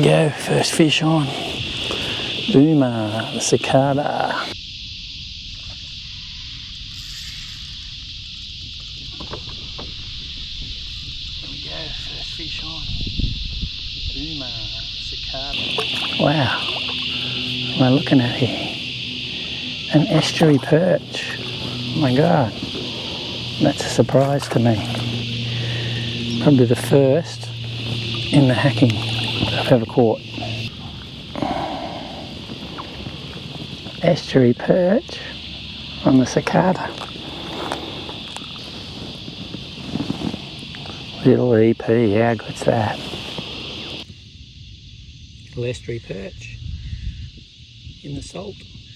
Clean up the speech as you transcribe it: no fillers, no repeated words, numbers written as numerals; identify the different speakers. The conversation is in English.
Speaker 1: we go, first fish on. Boomer, the cicada. Here we go, first fish on. Boomer, cicada. Wow, what am I looking at here? An estuary perch. Oh my god, that's a surprise to me. Probably the first in the hacking I've ever caught. Estuary perch on the cicada. Little EP, how good's that? Little estuary perch in the salt.